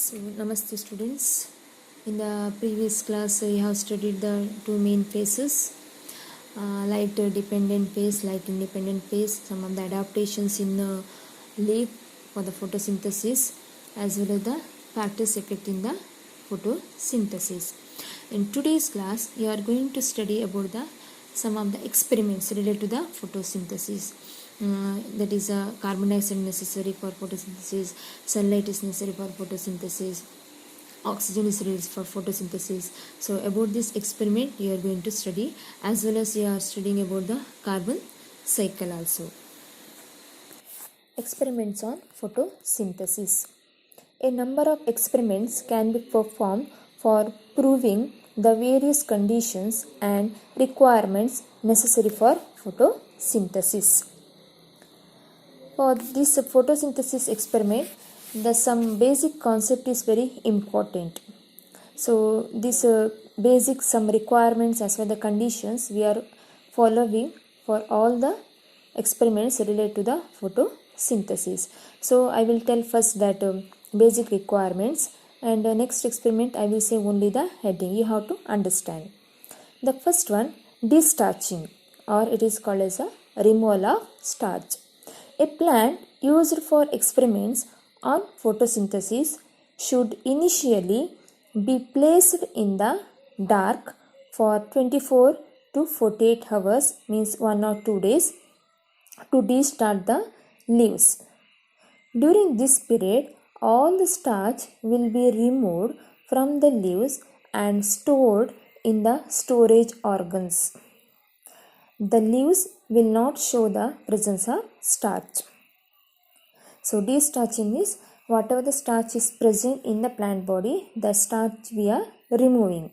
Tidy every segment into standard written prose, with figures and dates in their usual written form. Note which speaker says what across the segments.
Speaker 1: So, Namaste students. In the previous class, we have studied the two main phases, light dependent phase, light independent phase, some of the adaptations in leaf for the photosynthesis, as well as the factors affecting the photosynthesis. In today's class, we are going to study about the some of the experiments related to the photosynthesis. That is carbon dioxide necessary for photosynthesis, sunlight is necessary for photosynthesis, oxygen is released for photosynthesis. So about this experiment you are going to study, as well as you are studying about the carbon cycle also. Experiments on photosynthesis. A number of experiments can be performed for proving the various conditions and requirements necessary for photosynthesis. For this photosynthesis experiment, the some basic concept is very important. So this basic some requirements as well the conditions we are following for all the experiments related to the photosynthesis. So I will tell first that basic requirements, and next experiment I will say only the heading. You have to understand. The first one, destarching, or it is called as a removal of starch. A plant used for experiments on photosynthesis should initially be placed in the dark for 24 to 48 hours, means 1 or 2 days, to destart the leaves. During this period, all the starch will be removed from the leaves and stored in the storage organs. The leaves will not show the presence of starch. So destarching is whatever the starch is present in the plant body, the starch we are removing.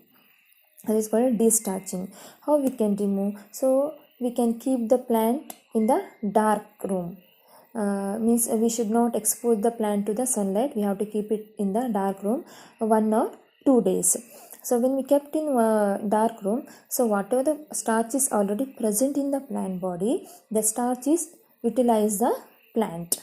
Speaker 1: That is called destarching. How we can remove? So we can keep the plant in the dark room. Means we should not expose the plant to the sunlight. We have to keep it in the dark room 1 or 2 days. So when we kept in dark room, so whatever the starch is already present in the plant body, the starch is utilize the plant.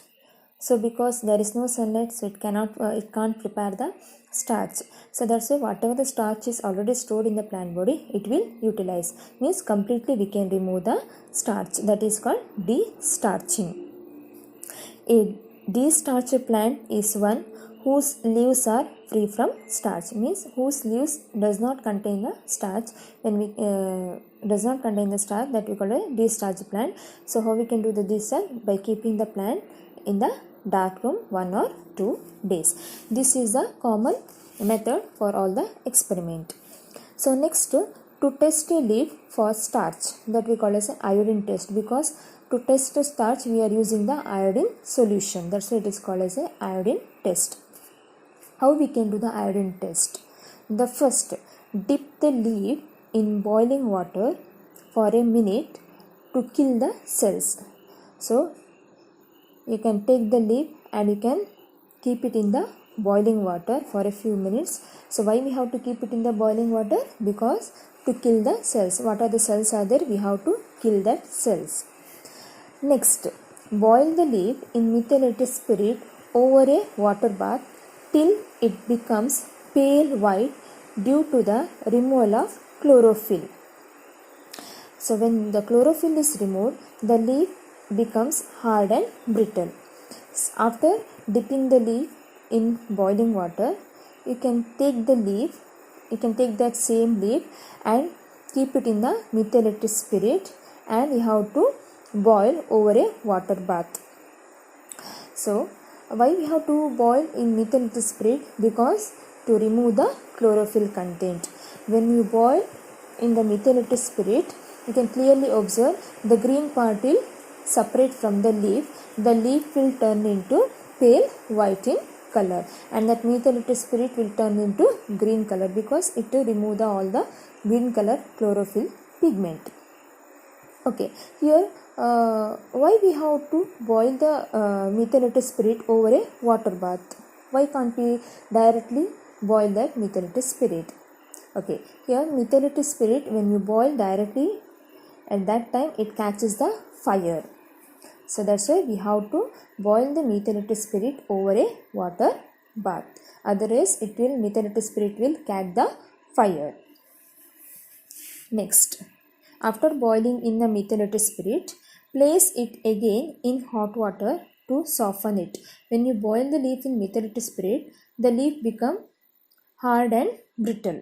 Speaker 1: So because there is no sunlight, so it can't prepare the starch. So that's why whatever the starch is already stored in the plant body, it will utilize. Means completely we can remove the starch. That is called destarching. A destarched plant is one whose leaves are free from starch, means whose leaves does not contain the starch. When we does not contain the starch, that we call a destarched plant. So how we can do the discharge? By keeping the plant in the dark room 1 or 2 days. This is the common method for all the experiment. So next, to test a leaf for starch, that we call as an iodine test, because to test the starch we are using the iodine solution. That's why it is called as a iodine test. How we can do the iodine test? The first, dip the leaf in boiling water for a minute to kill the cells. So you can take the leaf and you can keep it in the boiling water for a few minutes. So why we have to keep it in the boiling water? Because to kill the cells. What are the cells are there? We have to kill that cells. Next, boil the leaf in methylated spirit over a water bath till it becomes pale white due to the removal of chlorophyll. So when the chlorophyll is removed, the leaf becomes hard and brittle. After dipping the leaf in boiling water, you can take the leaf, you can take that same leaf and keep it in the methylated spirit, and you have to boil over a water bath. So why we have to boil in methylated spirit? Because to remove the chlorophyll content. When you boil in the methylated spirit, you can clearly observe the green part will separate from the leaf. The leaf will turn into pale white in color, and that methylated spirit will turn into green color because it will remove all the green color chlorophyll pigment. Okay, here why we have to boil the methylated spirit over a water bath? Why can't we directly boil that methylated spirit? Okay, here methylated spirit, when you boil directly, at that time it catches the fire. So that's why we have to boil the methylated spirit over a water bath. Otherwise, methylated spirit will catch the fire. Next, after boiling in the methylated spirit, place it again in hot water to soften it. When you boil the leaf in methylated spirit, the leaf become hard and brittle.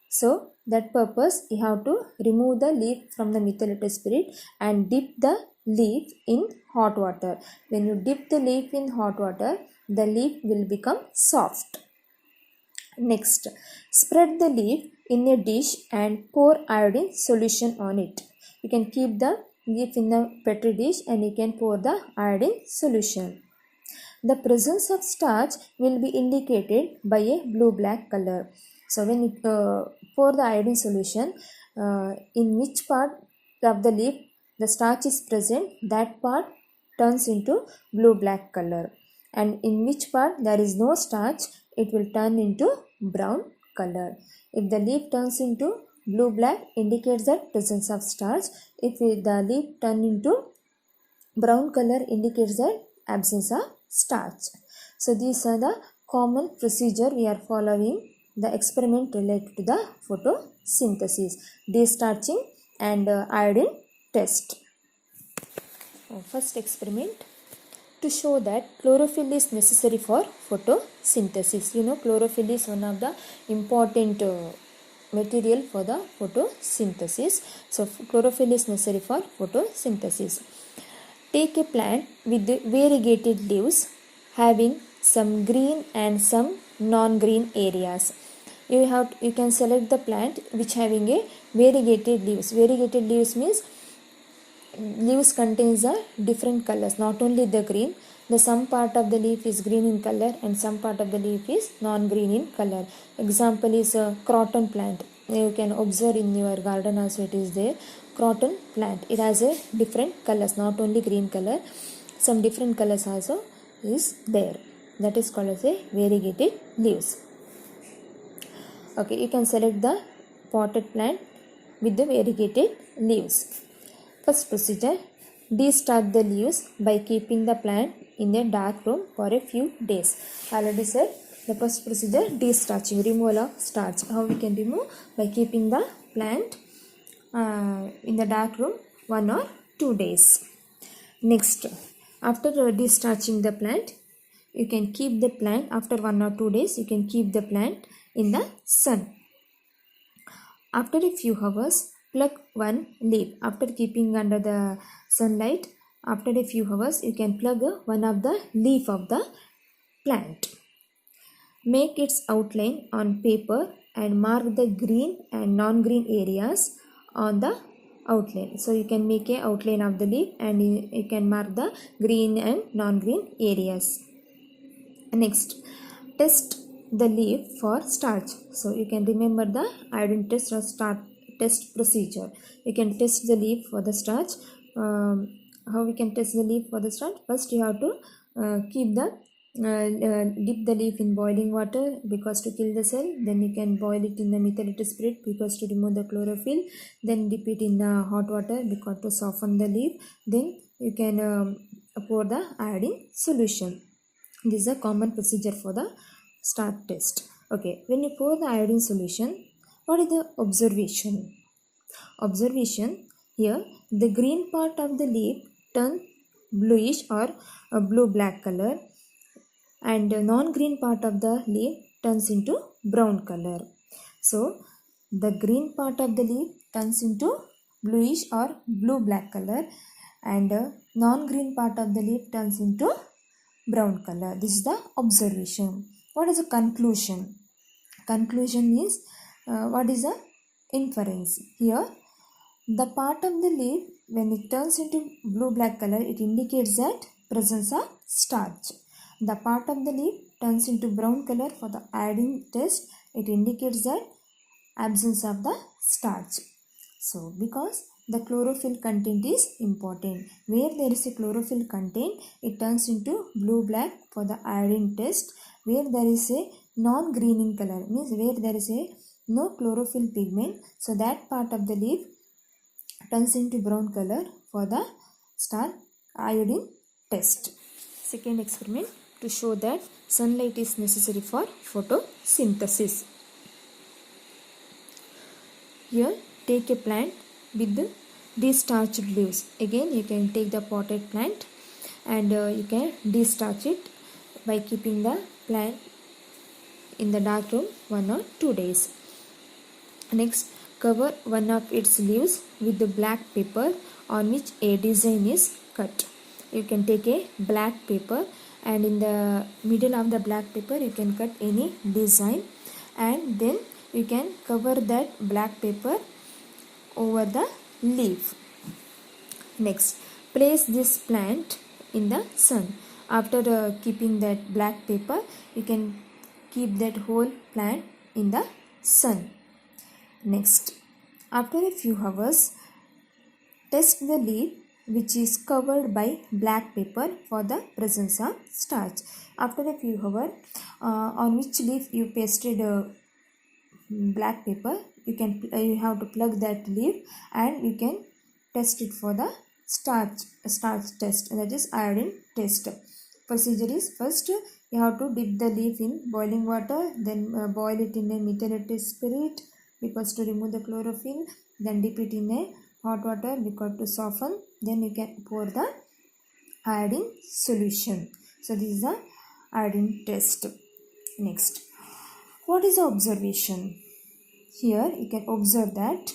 Speaker 1: So that purpose you have to remove the leaf from the methylated spirit and dip the leaf in hot water. When you dip the leaf in hot water, the leaf will become soft. Next, spread the leaf in a dish and pour iodine solution on it. You can keep the leaf in the petri dish and you can pour the iodine solution. The presence of starch will be indicated by a blue-black color. So when you pour the iodine solution, in which part of the leaf the starch is present, that part turns into blue-black color. And in which part there is no starch, it will turn into brown color. If the leaf turns into blue-black, indicates the presence of starch. If the leaf turn into brown color, indicates the absence of starch. So these are the common procedure we are following the experiment related to the photosynthesis, destarching and iodine test. First experiment, to show that chlorophyll is necessary for photosynthesis. You know, chlorophyll is one of the important material for the photosynthesis. So chlorophyll is necessary for photosynthesis. Take a plant with variegated leaves having some green and some non-green areas. You can select the plant which having a variegated leaves. Variegated leaves means leaves contains the different colors, not only the green. The some part of the leaf is green in color and some part of the leaf is non-green in color. Example is a croton plant. You can observe in your garden also it is there. Croton plant, it has a different colors, not only green color, some different colors also is there. That is called as a variegated leaves. Okay, you can select the potted plant with the variegated leaves. First procedure, destarch the leaves by keeping the plant in a dark room for a few days. Already said the first procedure, destarching, removal of starch. How we can remove? By keeping the plant in the dark room 1 or 2 days. Next, after destarching the plant, you can keep the plant after 1 or 2 days. You can keep the plant in the sun. After a few hours, pluck one leaf. After keeping under the sunlight, after a few hours, you can plug one of the leaf of the plant. Make its outline on paper and mark the green and non-green areas on the outline. So you can make a outline of the leaf and you can mark the green and non-green areas. Next, test the leaf for starch. So you can remember the iodine test or test procedure. You can test the leaf for the starch. How we can test the leaf for the starch? First you have to dip the leaf in boiling water because to kill the cell. Then you can boil it in the methylated spirit because to remove the chlorophyll. Then dip it in the hot water because to soften the leaf. Then you can pour the iodine solution. This is a common procedure for the starch test. Okay, when you pour the iodine solution, what is the observation? Observation, here the green part of the leaf turn bluish or a blue-black color and the non-green part of the leaf turns into brown color. So the green part of the leaf turns into bluish or blue-black color and non-green part of the leaf turns into brown color. This is the observation. What is the conclusion? Conclusion means what is the inference? Here the part of the leaf when it turns into blue-black color, it indicates that presence of starch. The part of the leaf turns into brown color for the iodine test, it indicates that absence of the starch. So because the chlorophyll content is important. Where there is a chlorophyll content, it turns into blue-black for the iodine test. Where there is a non-green in color, means where there is a no chlorophyll pigment, so that part of the leaf turns into brown color for the iodine test. Second experiment, to to show that sunlight is necessary for photosynthesis. Here take a plant with the destarched leaves. Again you can take the potted plant and you can destarch it by keeping the plant in the dark room 1 or 2 days. Next, cover one of its leaves with the black paper on which a design is cut. You can take a black paper and in the middle of the black paper you can cut any design, and then you can cover that black paper over the leaf. Next, place this plant in the sun. After keeping that black paper, you can keep that whole plant in the sun. Next, after a few hours, test the leaf which is covered by black paper for the presence of starch. After a few hours, on which leaf you pasted black paper, you have to plug that leaf and you can test it for the starch test, that is iodine test. Procedure is, first you have to dip the leaf in boiling water, then boil it in a methylated spirit because to remove the chlorophyll, then dip it in a hot water because to soften, then you can pour the iodine solution. So this is the iodine test. Next, what is the observation? Here you can observe that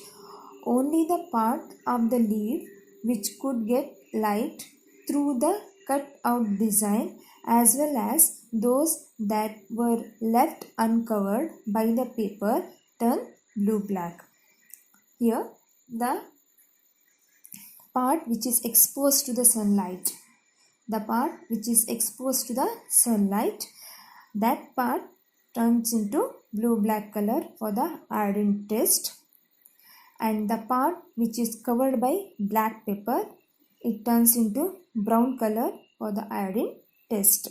Speaker 1: only the part of the leaf which could get light through the cut out design as well as those that were left uncovered by the paper turn blue-black. Here the part which is exposed to the sunlight, that part turns into blue-black color for the iodine test, and the part which is covered by black paper, it turns into brown color for the iodine test.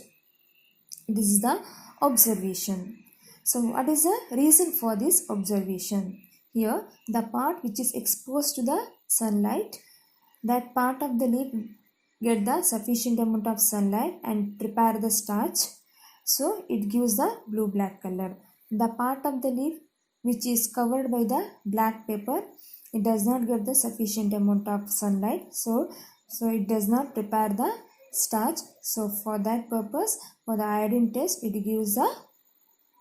Speaker 1: This is the observation. So what is the reason for this observation? Here the part which is exposed to the sunlight, that part of the leaf get the sufficient amount of sunlight and prepare the starch, so it gives the blue-black color. The part of the leaf which is covered by the black paper, it does not get the sufficient amount of sunlight, so it does not prepare the starch. So for that purpose, for the iodine test, it gives a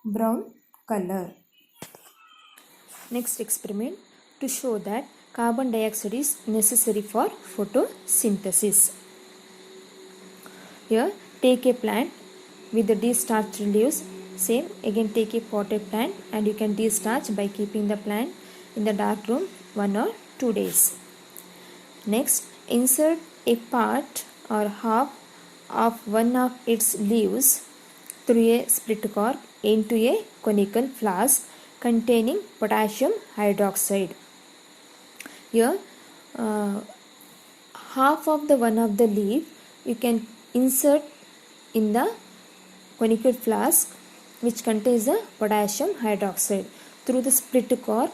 Speaker 1: brown color. Next experiment, to show that carbon dioxide is necessary for photosynthesis. Here take a plant with the destarched leaves. Same, again take a potted plant and you can destarch by keeping the plant in the dark room 1 or 2 days. Next, insert a part or half of one of its leaves through a split cork into a conical flask containing potassium hydroxide. Here half of the one of the leaf you can insert in the conical flask which contains the potassium hydroxide. Through the split cork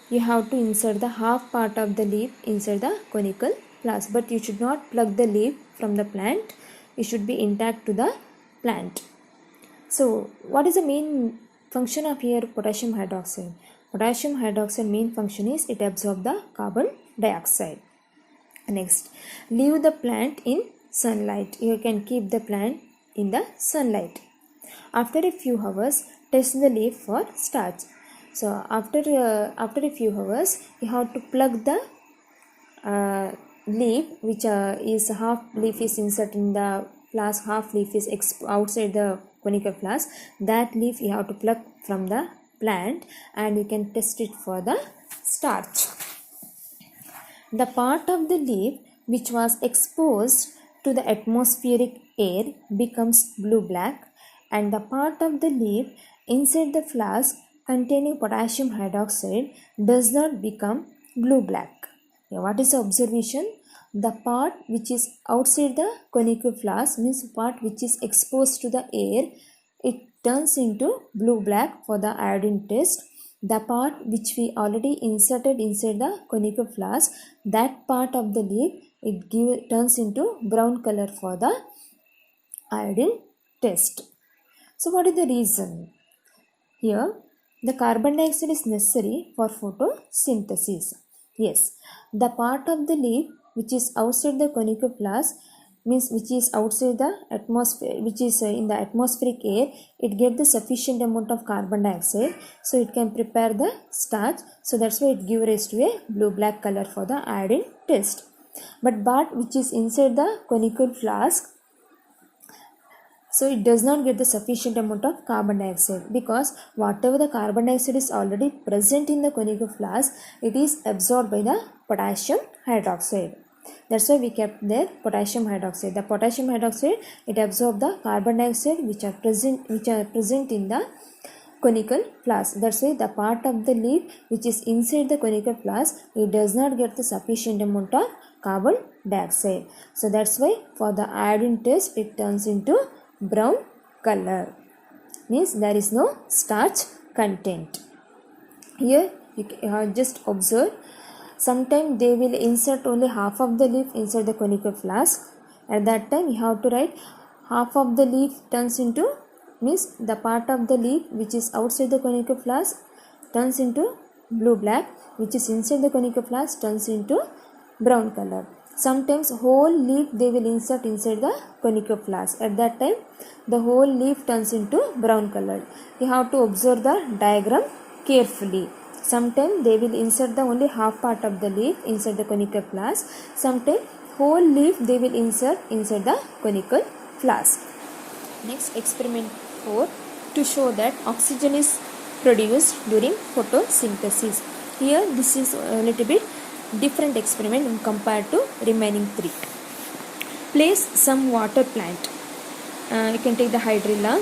Speaker 1: you have to insert the half part of the leaf inside the conical flask, but you should not plug the leaf from the plant. It should be intact to the plant. So what is the main function of here potassium hydroxide? Potassium hydroxide main function is it absorbs the carbon dioxide. Next, leave the plant in sunlight. You can keep the plant in the sunlight. After a few hours, test the leaf for starch. So after a few hours, you have to plug the leaf, which is half leaf is inserted in the flask, half leaf is outside the conical flask. That leaf you have to plug from the plant and you can test it for the starch. The part of the leaf which was exposed to the atmospheric air becomes blue-black, and the part of the leaf inside the flask containing potassium hydroxide does not become blue-black. Now, what is the observation? The part which is outside the conical flask, means part which is exposed to the air, it turns into blue-black for the iodine test. The part which we already inserted inside the conical flask, that part of the leaf, it turns into brown color for the iodine test. So what is the reason? Here the carbon dioxide is necessary for photosynthesis. Yes, the part of the leaf which is outside the conical flask, means which is outside the atmosphere, which is in the atmospheric air, it gets the sufficient amount of carbon dioxide, so it can prepare the starch. So that's why it gives rise to a blue black color for the iodine test. But part which is inside the conical flask, so it does not get the sufficient amount of carbon dioxide, because whatever the carbon dioxide is already present in the conical flask, it is absorbed by the potassium hydroxide. That's why we kept there potassium hydroxide. The potassium hydroxide, it absorbs the carbon dioxide which are present in the conical flask. That's why the part of the leaf which is inside the conical flask, it does not get the sufficient amount of carbon dioxide. So that's why for the iodine test, it turns into brown color, means there is no starch content. Here you just observe, sometimes they will insert only half of the leaf inside the conical flask. At that time you have to write half of the leaf turns into, means the part of the leaf which is outside the conical flask turns into blue black, which is inside the conical flask turns into brown color. Sometimes whole leaf they will insert inside the conical flask. At that time the whole leaf turns into brown color. You have to observe the diagram carefully. Sometimes they will insert the only half part of the leaf inside the conical flask. Sometimes whole leaf they will insert inside the conical flask. Next, experiment 4, to show that oxygen is produced during photosynthesis. Here this is a little bit different experiment compared to remaining 3. Place some water plant, you can take the hydrilla,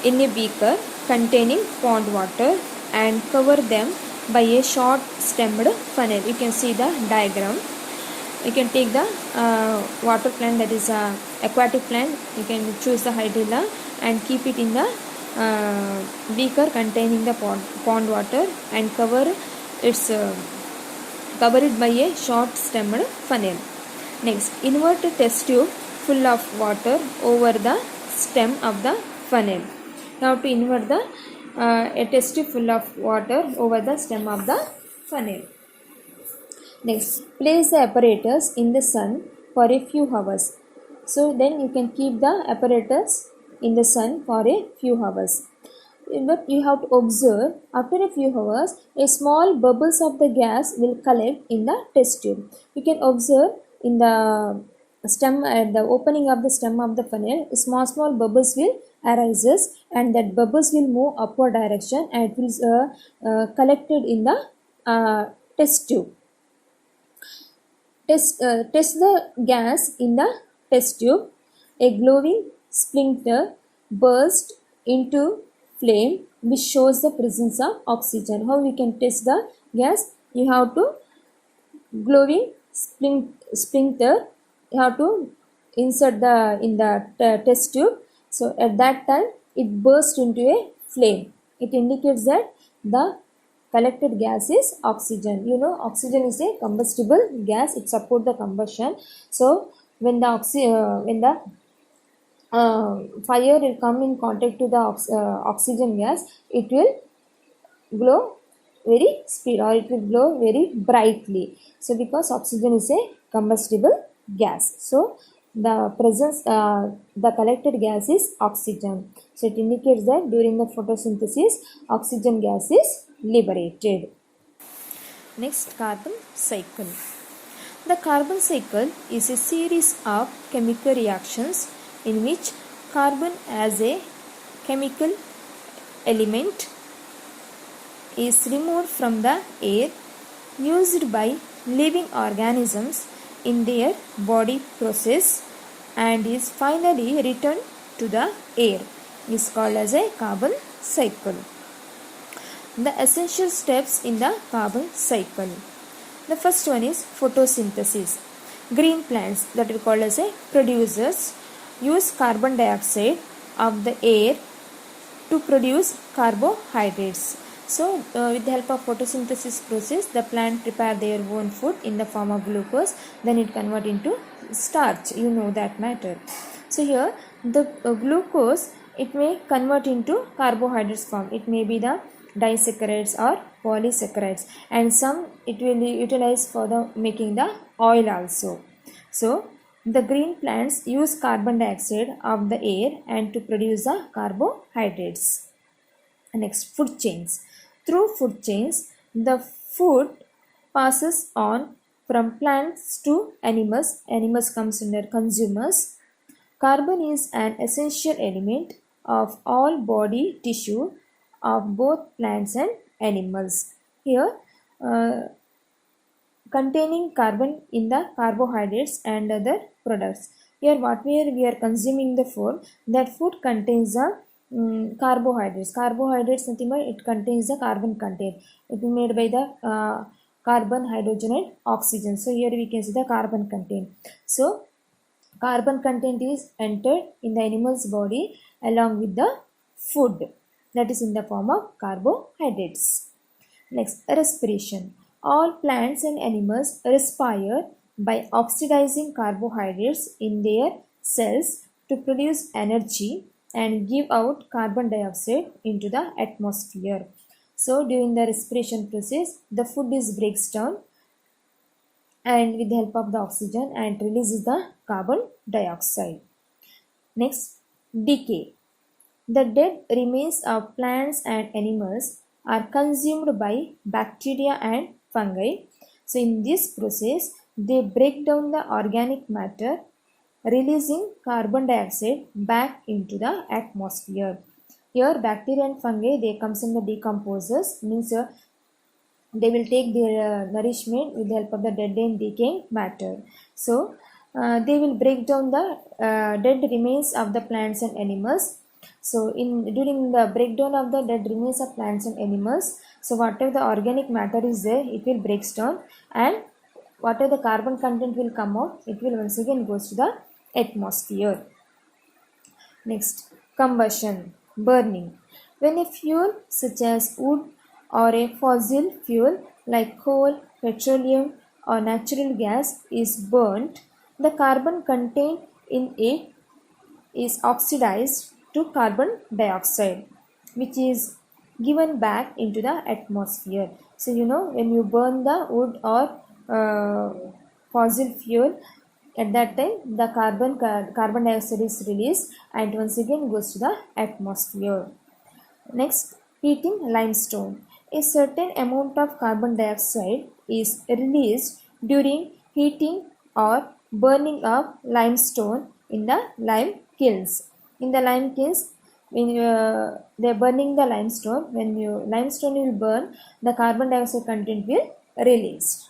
Speaker 1: in a beaker containing pond water and cover them by a short stemmed funnel. You can see the diagram. You can take the water plant, that is aquatic plant. You can choose the hydrilla and keep it in the beaker containing the pond water and cover it by a short stemmed funnel. Next, invert a test tube full of water over the stem of the funnel. You have to invert the a test tube full of water over the stem of the funnel. Next, place the apparatus in the sun for a few hours. So then you can keep the apparatus in the sun for a few hours. But you have to observe, after a few hours, a small bubbles of the gas will collect in the test tube. You can observe in the stem, at the opening of the stem of the funnel, small bubbles will arises, and that bubbles will move upward direction and it will collected in the test tube. Test the gas in the test tube. A glowing splinter burst into flame which shows the presence of oxygen. How we can test the gas? You have to glowing splinter, you have to insert in the test tube. So at that time it bursts into a flame. It indicates that the collected gas is oxygen. You know, oxygen is a combustible gas. It supports the combustion. So when the fire will come in contact to the oxygen gas, it will glow very speed, or it will glow very brightly. So because oxygen is a combustible gas, so the presence the collected gas is oxygen. So it indicates that during the photosynthesis oxygen gas is liberated. Next, carbon cycle. The carbon cycle is a series of chemical reactions in which carbon as a chemical element is removed from the air, used by living organisms in their body process, and is finally returned to the air. Is called as a carbon cycle. The essential steps in the carbon cycle. The first one is photosynthesis. Green plants, that are called as a producers, use carbon dioxide of the air to produce carbohydrates. So with the help of photosynthesis process, the plant prepare their own food in the form of glucose, then it convert into starch. You know that matter. So here the glucose it may convert into carbohydrates form. It may be the disaccharides or polysaccharides, and some it will be utilized for the making the oil also. So the green plants use carbon dioxide of the air and to produce the carbohydrates. Next, food chains. Through food chains, the food passes on from plants to animals. Animals comes under consumers. Carbon is an essential element of all body tissue of both plants and animals. Here, containing carbon in the carbohydrates and other products. Here, whatever we are consuming the food, that food contains the carbohydrates. Carbohydrates, nothing but it contains the carbon content. It is made by the carbon, hydrogen, and oxygen. So here we can see the carbon content. So carbon content is entered in the animal's body along with the food, that is in the form of carbohydrates. Next, respiration. All plants and animals respire by oxidizing carbohydrates in their cells to produce energy and give out carbon dioxide into the atmosphere. So during the respiration process, the food is breaks down and with the help of the oxygen and releases the carbon dioxide. Next, decay. The dead remains of plants and animals are consumed by bacteria and fungi. So in this process, they break down the organic matter, releasing carbon dioxide back into the atmosphere. Here bacteria and fungi, they comes in the decomposers, means they will take their nourishment with the help of the dead and decaying matter. So they will break down the dead remains of the plants and animals. So during the breakdown of the dead remains of plants and animals, so whatever the organic matter is there, it will breaks down, and whatever the carbon content will come out, it will once again goes to the atmosphere. Next, combustion, burning. When a fuel such as wood or a fossil fuel like coal, petroleum or natural gas is burnt, the carbon contained in it is oxidized to carbon dioxide, which is given back into the atmosphere. So when you burn the wood or fossil fuel, at that time the carbon dioxide is released and once again goes to the atmosphere. Next, heating limestone. A certain amount of carbon dioxide is released during heating or burning of limestone in the lime kilns. In the lime kilns, when they are burning the limestone, when limestone will burn, the carbon dioxide content will release.